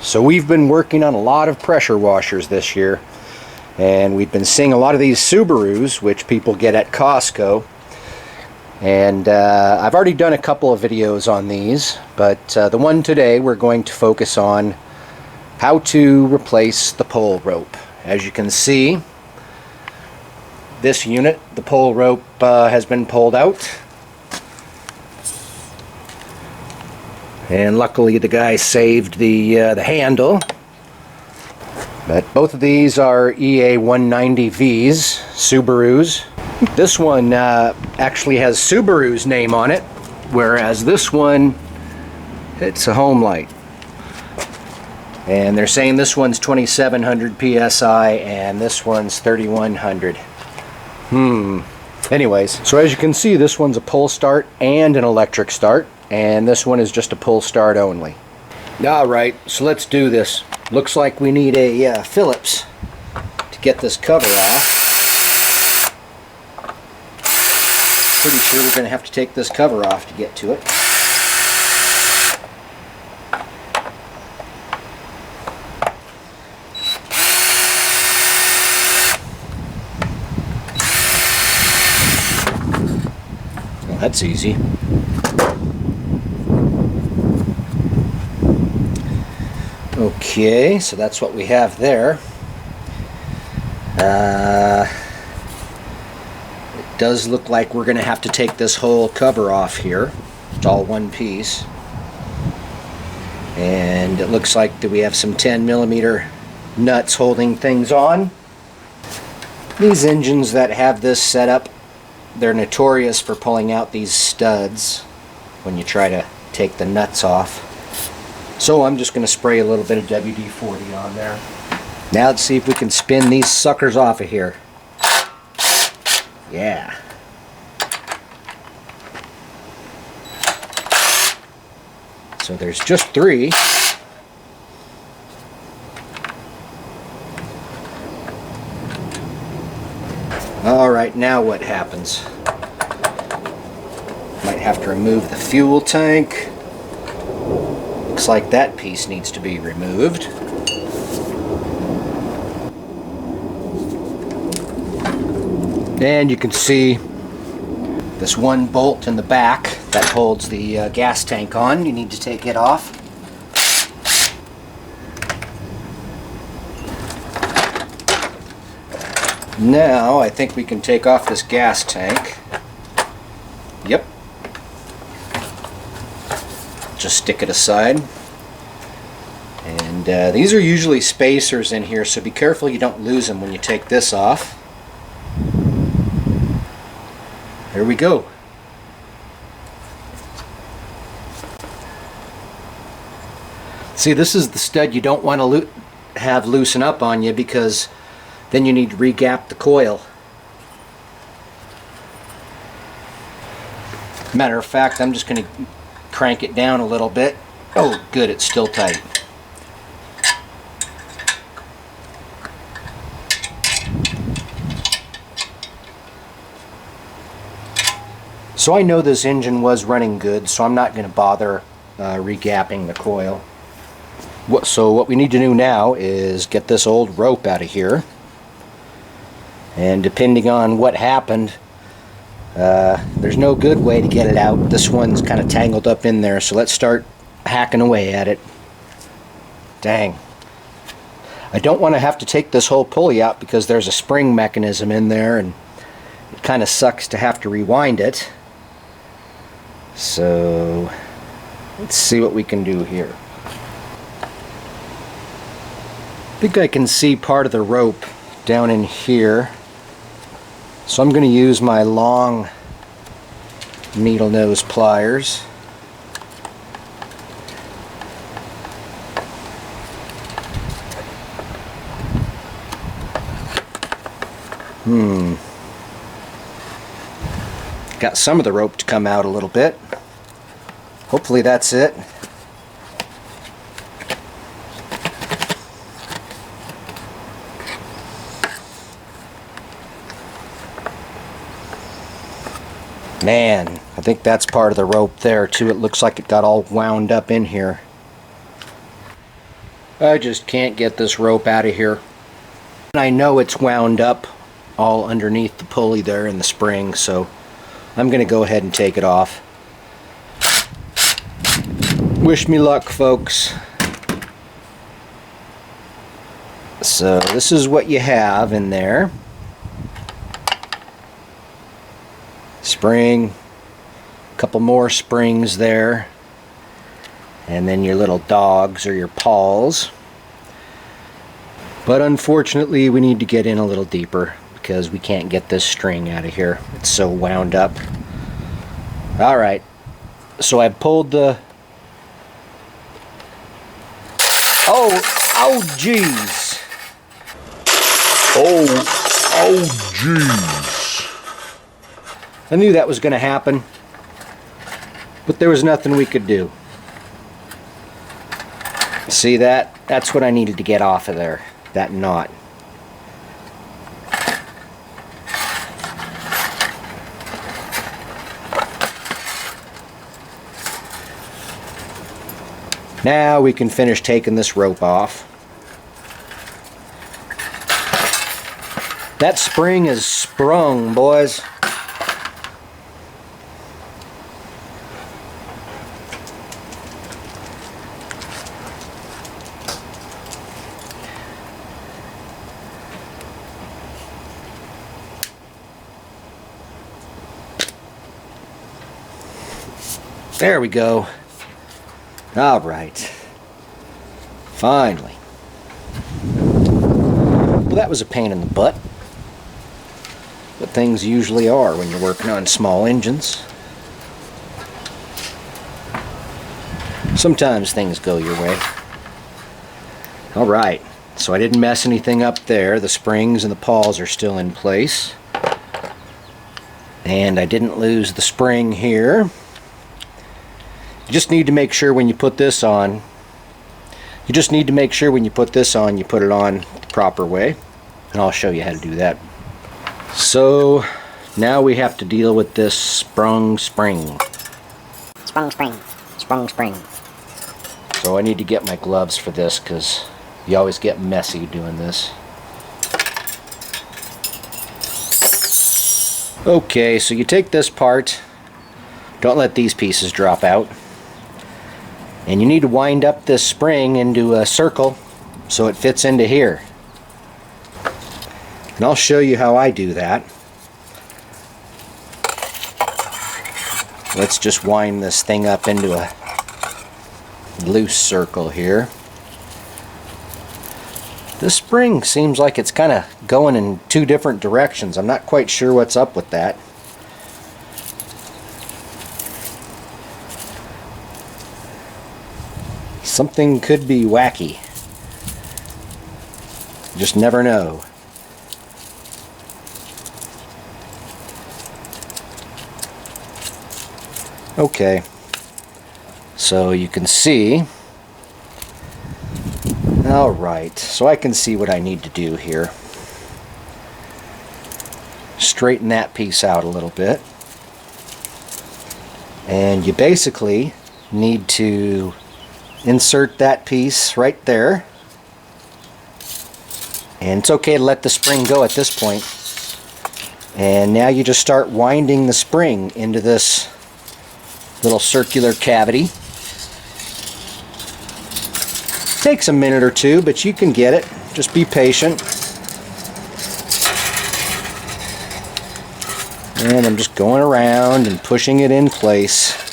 So we've been working on a lot of pressure washers this year, and we've been seeing a lot of these Subarus, which people get at Costco. And I've already done a couple of videos on these, but the one today we're going to focus on how to replace the pole rope. As you can see, this unit, the pole rope has been pulled out. And luckily the guy saved the handle. But both of these are EA190Vs, Subarus. This one actually has Subaru's name on it, whereas this one, it's a Homelite. And they're saying this one's 2700 PSI and this one's 3100. Anyways, so as you can see, this one's a pull start and an electric start, and this one is just a pull start only. Alright, so let's do this. Looks like we need a Phillips to get this cover off. Pretty sure we're going to have to take this cover off to get to it. Well, that's easy. Okay, so that's what we have there. It does look like we're going to have to take this whole cover off here. It's all one piece. And it looks like that we have some 10mm nuts holding things on. These engines that have this setup, they're notorious for pulling out these studs when you try to take the nuts off. So I'm just going to spray a little bit of WD-40 on there. Now let's see if we can spin these suckers off of here. Yeah. So there's just 3. Alright, now what happens? Might have to remove the fuel tank. Looks like that piece needs to be removed. And you can see this one bolt in the back that holds the gas tank on. You need to take it off. Now I think we can take off this gas tank. Yep. Just stick it aside. And these are usually spacers in here, so be careful you don't lose them when you take this off. There we go. See, this is the stud you don't want to have loosen up on you, because then you need to re-gap the coil. Matter of fact, I'm just going to crank it down a little bit. Oh, good, it's still tight. So I know this engine was running good, so I'm not going to bother re-gapping the coil. So what we need to do now is get this old rope out of here. And depending on what happened, there's no good way to get it out. This one's kind of tangled up in there, so let's start hacking away at it. Dang. I don't want to have to take this whole pulley out because there's a spring mechanism in there, and it kind of sucks to have to rewind it. So let's see what we can do here. I think I can see part of the rope down in here. So I'm going to use my long needle nose pliers. Got some of the rope to come out a little bit. Hopefully that's it. Man, I think that's part of the rope there too. It looks like it got all wound up in here. I just can't get this rope out of here. And I know it's wound up all underneath the pulley there in the spring, so I'm going to go ahead and take it off. Wish me luck, folks. So this is what you have in there. Spring, a couple more springs there, and then your little dogs or your paws. But unfortunately we need to get in a little deeper because we can't get this string out of here. It's so wound up. Alright, so I pulled the... Oh geez! Oh geez! I knew that was going to happen, but there was nothing we could do. See that? That's what I needed to get off of there, that knot. Now we can finish taking this rope off. That spring is sprung, boys. There we go. All right. Finally. Well, that was a pain in the butt. But things usually are when you're working on small engines. Sometimes things go your way. All right. So I didn't mess anything up there. The springs and the paws are still in place. And I didn't lose the spring here. You just need to make sure when you put this on, you put it on the proper way. And I'll show you how to do that. So now we have to deal with this sprung spring. Sprung spring. So I need to get my gloves for this because you always get messy doing this. Okay, so you take this part. Don't let these pieces drop out. And you need to wind up this spring into a circle so it fits into here. And I'll show you how I do that. Let's just wind this thing up into a loose circle here. This spring seems like it's kind of going in two different directions. I'm not quite sure what's up with that. Something could be wacky. You just never know. Okay, so you can see. Alright, so I can see what I need to do here. Straighten that piece out a little bit. And you basically need to insert that piece right there, and it's okay to let the spring go at this point. And now you just start winding the spring into this little circular cavity. Takes a minute or two, but you can get it. Just be patient. And I'm just going around and pushing it in place.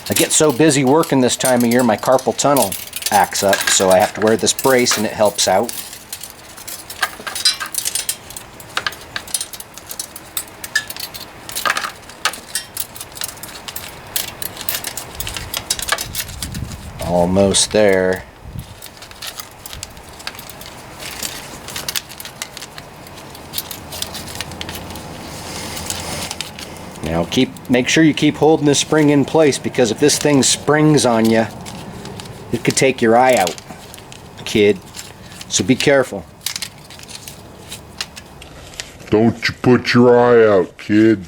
I get so busy working this time of year, my carpal tunnel acts up, so I have to wear this brace and it helps out. Almost there. Now make sure you keep holding this spring in place, because if this thing springs on you, it could take your eye out, kid. So be careful. Don't you put your eye out, kid.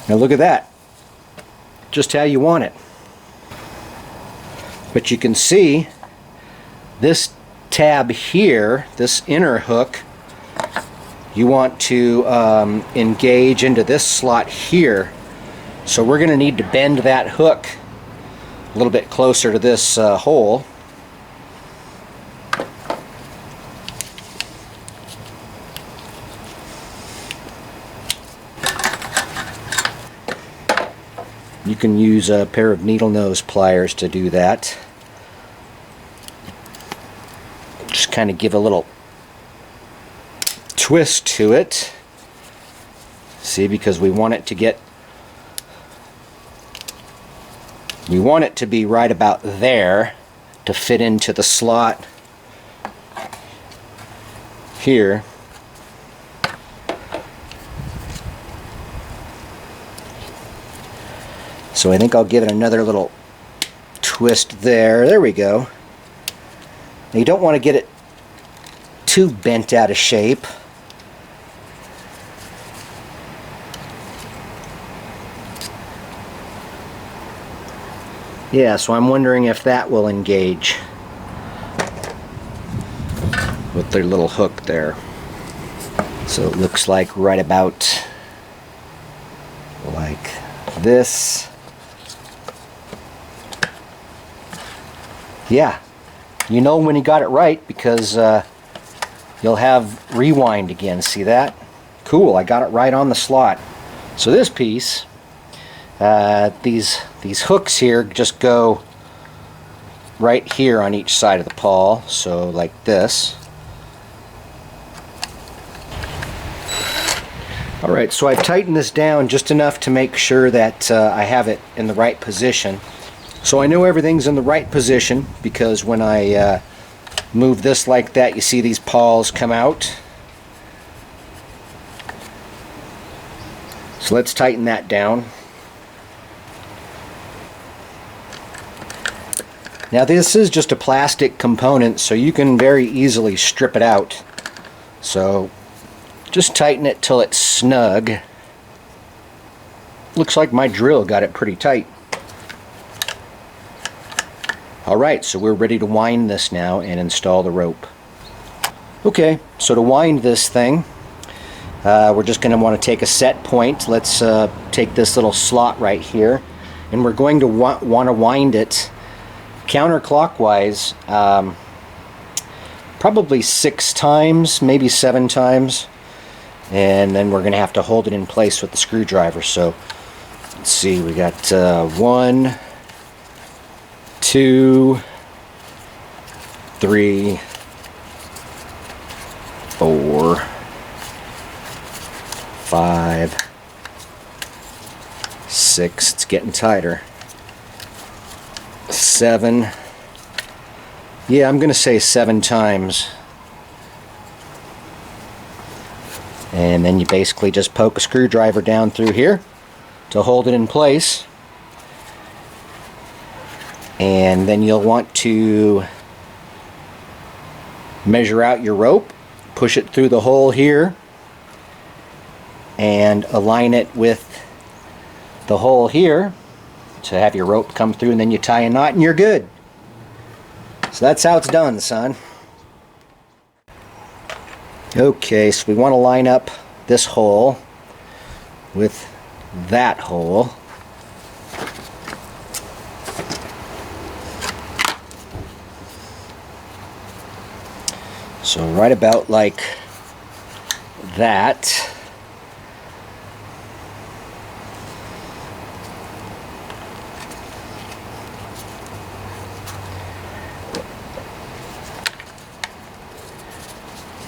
Now look at that. Just how you want it. But you can see this tab here, this inner hook, you want to engage into this slot here. So we're going to need to bend that hook a little bit closer to this hole. You can use a pair of needle nose pliers to do that. Just kind of give a little twist to it. See, because we want it to be right about there to fit into the slot here. So I think I'll give it another little twist there. There we go. Now you don't want to get it too bent out of shape. Yeah, so I'm wondering if that will engage with their little hook there. So it looks like right about like this. Yeah, you know when you got it right because you'll have rewind again. See that? Cool, I got it right on the slot. So this piece, these hooks here just go right here on each side of the pawl, so like this. Alright, so I've tightened this down just enough to make sure that I have it in the right position. So I know everything's in the right position because when I move this like that, you see these pawls come out. So let's tighten that down. Now this is just a plastic component, so you can very easily strip it out. So just tighten it till it's snug. Looks like my drill got it pretty tight. Alright, so we're ready to wind this now and install the rope. Okay, so to wind this thing, we're just going to want to take a set point. Let's take this little slot right here, and we're going to want to wind it counterclockwise, probably 6 times, maybe 7 times, and then we're going to have to hold it in place with the screwdriver. So let's see, we got 1, 2, 3, 4, 5, 6, it's getting tighter, 7, yeah, I'm gonna say 7 times. And then you basically just poke a screwdriver down through here to hold it in place. And then you'll want to measure out your rope, push it through the hole here, and align it with the hole here to have your rope come through, and then you tie a knot and you're good. So that's how it's done, son. Okay, so we want to line up this hole with that hole. So right about like that.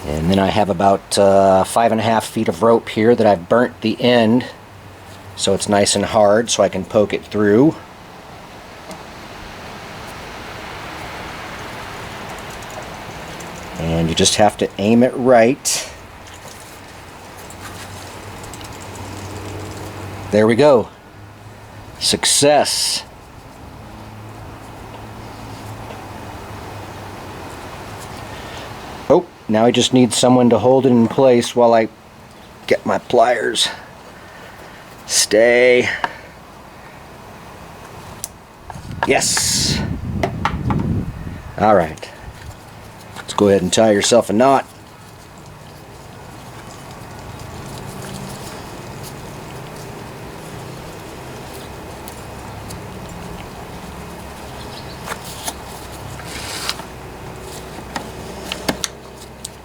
And then I have about 5.5 feet of rope here that I've burnt the end so it's nice and hard so I can poke it through. And you just have to aim it right. There we go. Success. Now I just need someone to hold it in place while I get my pliers. Stay. Yes. All right. Let's go ahead and tie yourself a knot.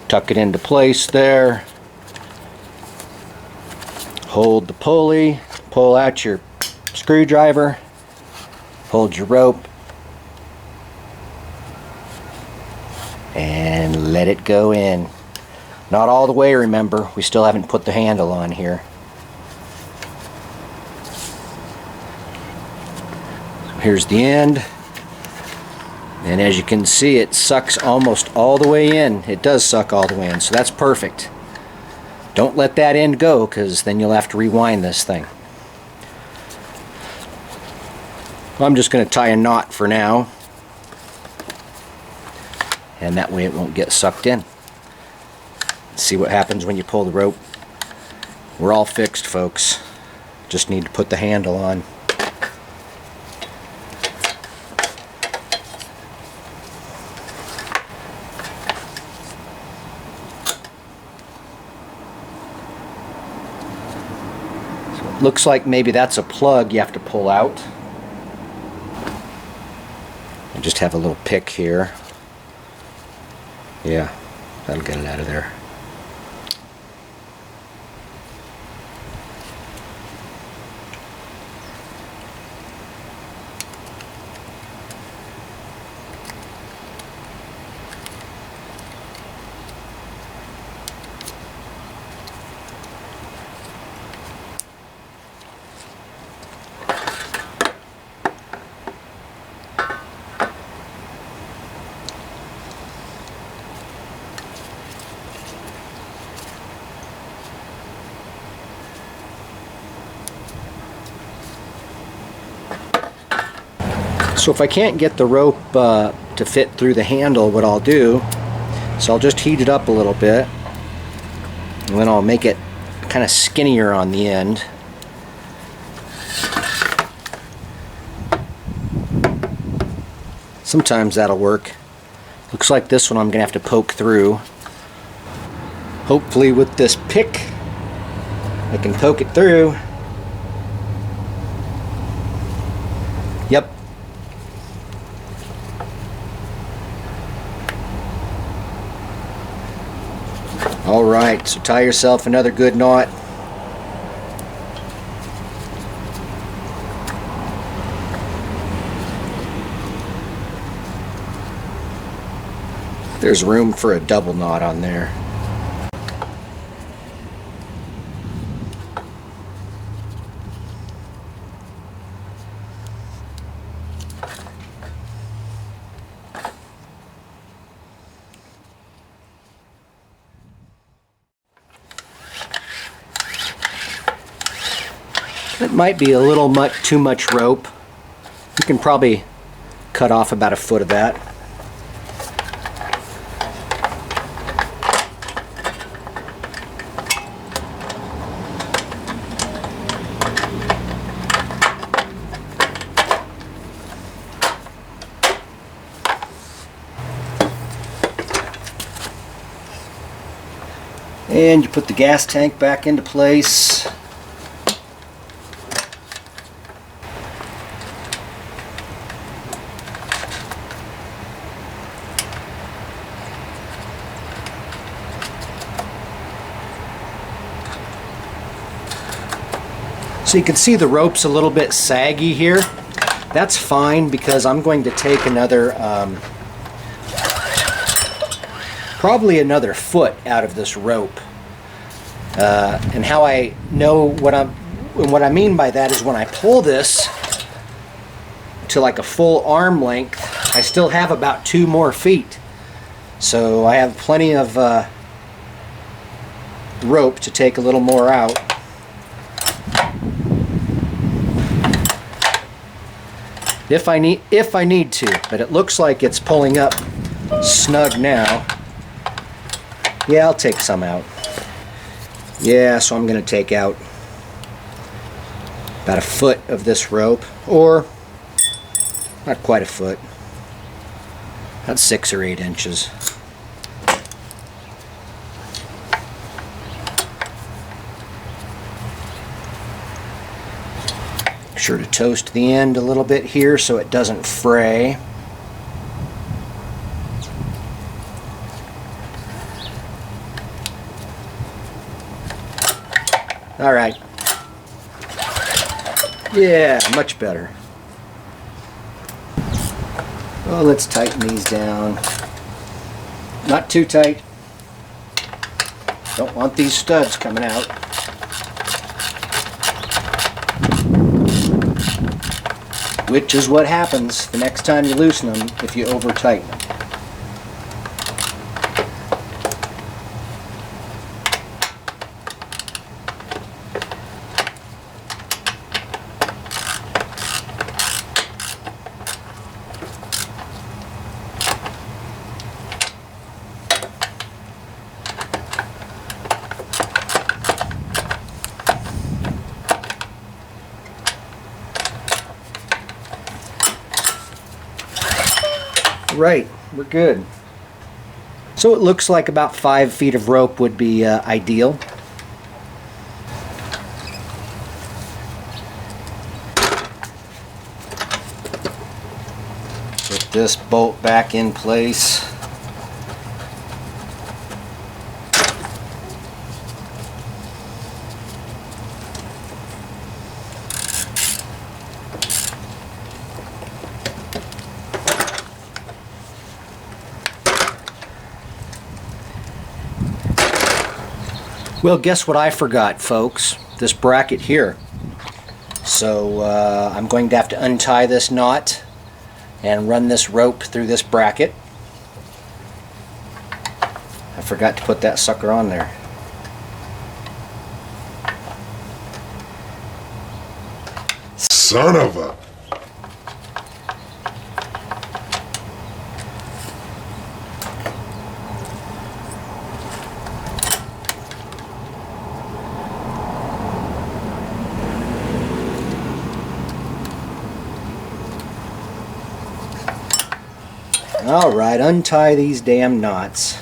Tuck it into place there. Hold the pulley, pull out your screwdriver, hold your rope, and let it go in. Not all the way, remember, we still haven't put the handle on here. So here's the end. And as you can see, it sucks almost all the way in. It does suck all the way in, so that's perfect. Don't let that end go, because then you'll have to rewind this thing. I'm just going to tie a knot for now, and that way it won't get sucked in. See what happens when you pull the rope. We're all fixed, folks. Just need to put the handle on. Looks like maybe that's a plug you have to pull out. I just have a little pick here. Yeah, that'll get it out of there. So if I can't get the rope to fit through the handle, what I'll do is I'll just heat it up a little bit, and then I'll make it kind of skinnier on the end. Sometimes that'll work. Looks like this one I'm gonna have to poke through. Hopefully with this pick I can poke it through. Yep. Alright, so tie yourself another good knot. There's room for a double knot on there. It might be a little too much rope. You can probably cut off about 1 foot of that. And you put the gas tank back into place. So you can see the rope's a little bit saggy here. That's fine because I'm going to take another, probably another foot out of this rope. And how I know what I mean by that is when I pull this to like a full arm length, I still have about 2 more feet. So I have plenty of rope to take a little more out. If I need to, but it looks like it's pulling up snug now. Yeah, I'll take some out. Yeah, so I'm going to take out about a foot of this rope, or not quite a foot, about 6 or 8 inches. Make sure to toast the end a little bit here so it doesn't fray. All right. Yeah, much better. Well, let's tighten these down. Not too tight. Don't want these studs coming out. Which is what happens the next time you loosen them if you over tighten them. Right, we're good. So it looks like about 5 feet of rope would be ideal. Put this bolt back in place. Well, guess what I forgot, folks? This bracket here. So I'm going to have to untie this knot and run this rope through this bracket. I forgot to put that sucker on there. Son of a... Alright, untie these damn knots.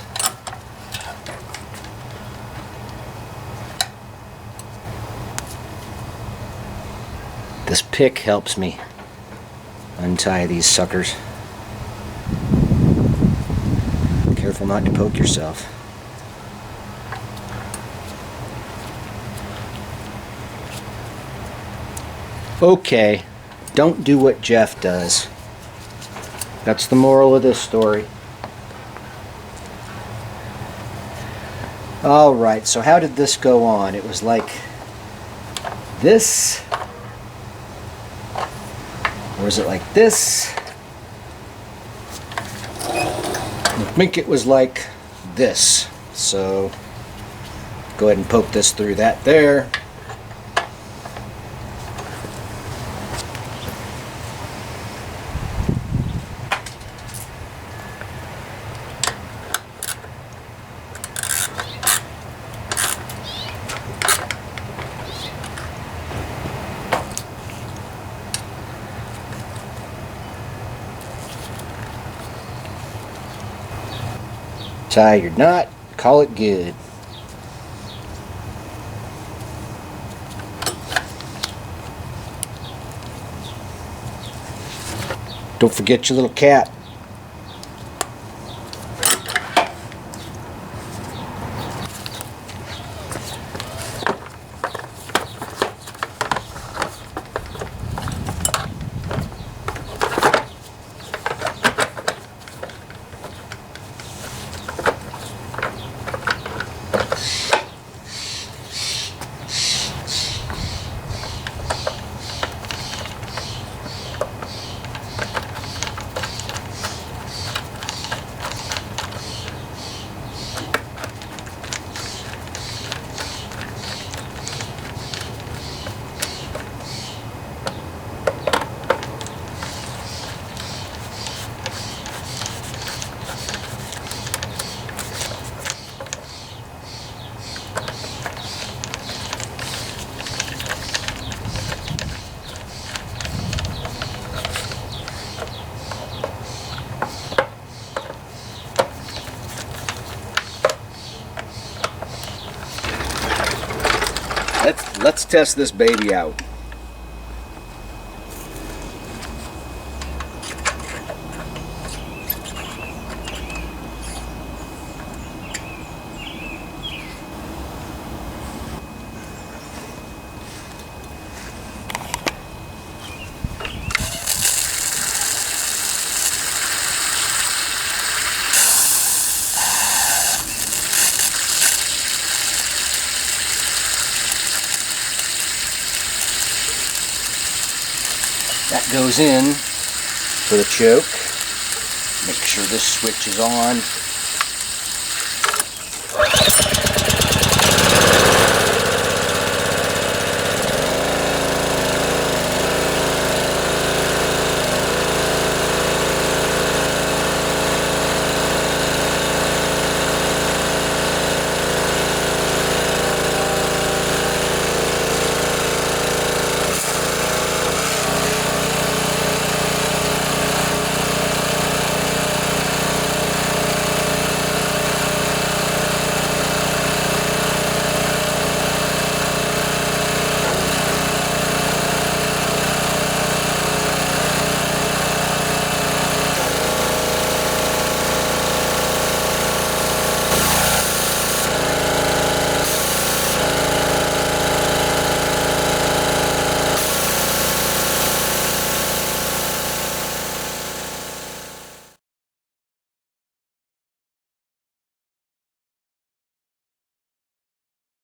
This pick helps me untie these suckers. Careful not to poke yourself. Okay, don't do what Jeff does. That's the moral of this story. Alright, so how did this go on? It was like this, or is it like this? I think it was like this. So go ahead and poke this through that there. Tie your knot, call it good. Don't forget your little cat. let's test this baby out. That goes in for the choke. Make sure this switch is on.